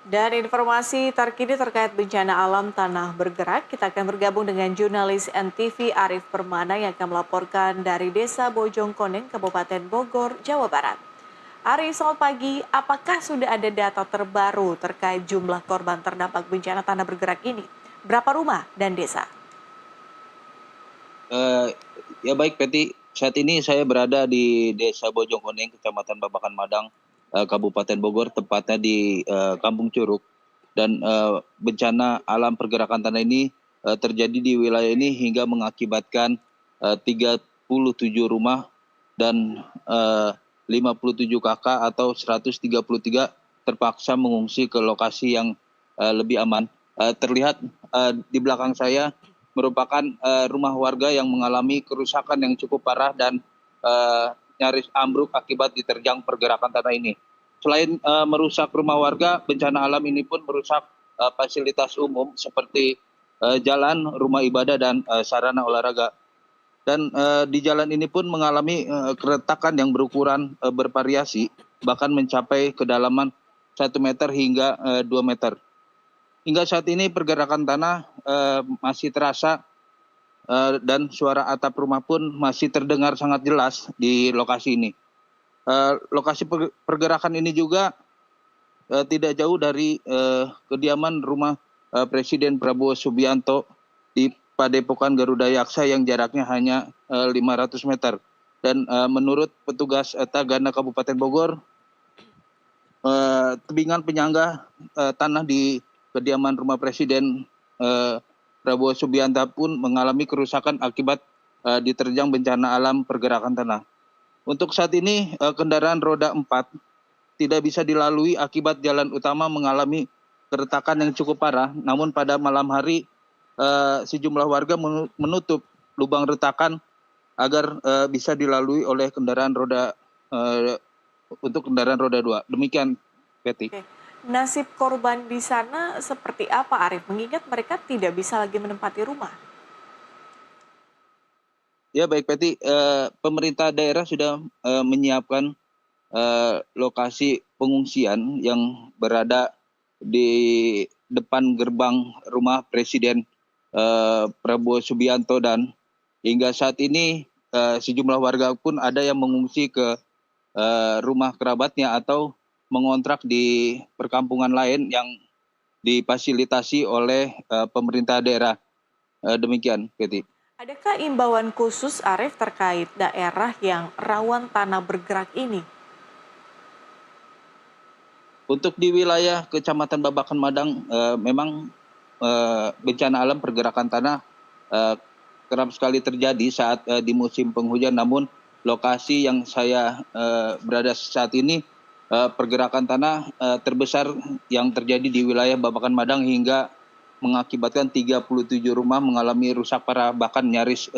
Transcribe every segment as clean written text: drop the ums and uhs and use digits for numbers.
Dan informasi terkini terkait bencana alam tanah bergerak, kita akan bergabung dengan jurnalis NTV Arif Permana yang akan melaporkan dari Desa Bojongkoneng, Kabupaten Bogor, Jawa Barat. Arif, selamat pagi. Apakah sudah ada data terbaru terkait jumlah korban terdampak bencana tanah bergerak ini? Berapa rumah dan desa? Ya baik, Peti. Saat ini saya berada di Desa Bojongkoneng, Kecamatan Babakan Madang, Kabupaten Bogor, tepatnya di Kampung Curug. Dan bencana alam pergerakan tanah ini terjadi di wilayah ini hingga mengakibatkan 37 rumah dan 57 kakak atau 133 terpaksa mengungsi ke lokasi yang lebih aman. Terlihat di belakang saya merupakan rumah warga yang mengalami kerusakan yang cukup parah dan nyaris ambruk akibat diterjang pergerakan tanah ini. Selain merusak rumah warga, bencana alam ini pun merusak fasilitas umum seperti jalan, rumah ibadah, dan sarana olahraga. Dan di jalan ini pun mengalami keretakan yang berukuran bervariasi, bahkan mencapai kedalaman 1 meter hingga 2 meter. Hingga saat ini pergerakan tanah masih terasa dan suara atap rumah pun masih terdengar sangat jelas di lokasi ini. Lokasi pergerakan ini juga tidak jauh dari kediaman rumah Presiden Prabowo Subianto di Padepokan Garuda Yaksa yang jaraknya hanya 500 meter. Dan menurut petugas Tagana Kabupaten Bogor, tebingan penyangga tanah di kediaman rumah Presiden Prabowo Subianto pun mengalami kerusakan akibat diterjang bencana alam pergerakan tanah. Untuk saat ini kendaraan roda 4 tidak bisa dilalui akibat jalan utama mengalami keretakan yang cukup parah. Namun pada malam hari sejumlah warga menutup lubang retakan agar bisa dilalui oleh kendaraan roda untuk kendaraan roda 2. Demikian, Betty. Oke. Nasib korban di sana seperti apa, Arif? Mengingat mereka tidak bisa lagi menempati rumah. Ya baik, Betty. Pemerintah daerah sudah menyiapkan lokasi pengungsian yang berada di depan gerbang rumah Presiden Prabowo Subianto, dan hingga saat ini sejumlah warga pun ada yang mengungsi ke rumah kerabatnya atau mengontrak di perkampungan lain yang difasilitasi oleh pemerintah daerah. Demikian, Betty. Adakah imbauan khusus, Arif, terkait daerah yang rawan tanah bergerak ini? Untuk di wilayah Kecamatan Babakan Madang, memang bencana alam pergerakan tanah kerap sekali terjadi saat di musim penghujan. Namun lokasi yang saya berada saat ini, pergerakan tanah terbesar yang terjadi di wilayah Babakan Madang hingga mengakibatkan 37 rumah mengalami rusak parah, bahkan nyaris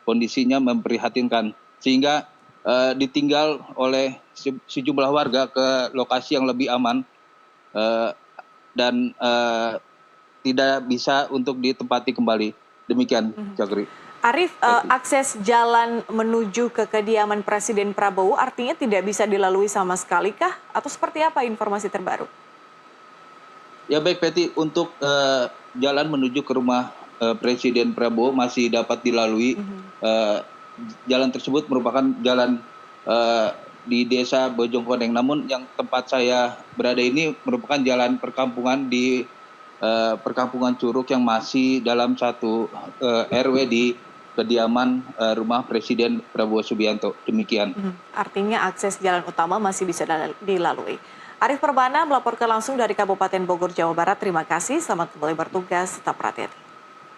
kondisinya memprihatinkan. Sehingga ditinggal oleh sejumlah warga ke lokasi yang lebih aman dan tidak bisa untuk ditempati kembali. Demikian, Cakri. Arif, akses jalan menuju ke kediaman Presiden Prabowo artinya tidak bisa dilalui sama sekali kah? Atau seperti apa informasi terbaru? Ya baik, Betty, untuk jalan menuju ke rumah Presiden Prabowo masih dapat dilalui. Jalan tersebut merupakan jalan di Desa Bojongkoneng. Namun yang tempat saya berada ini merupakan jalan perkampungan di perkampungan Curug yang masih dalam satu RW di kediaman rumah Presiden Prabowo Subianto. Demikian. Artinya akses jalan utama masih bisa dilalui. Arif Permana melaporkan langsung dari Kabupaten Bogor, Jawa Barat. Terima kasih, selamat kembali bertugas, tetap berhati-hati.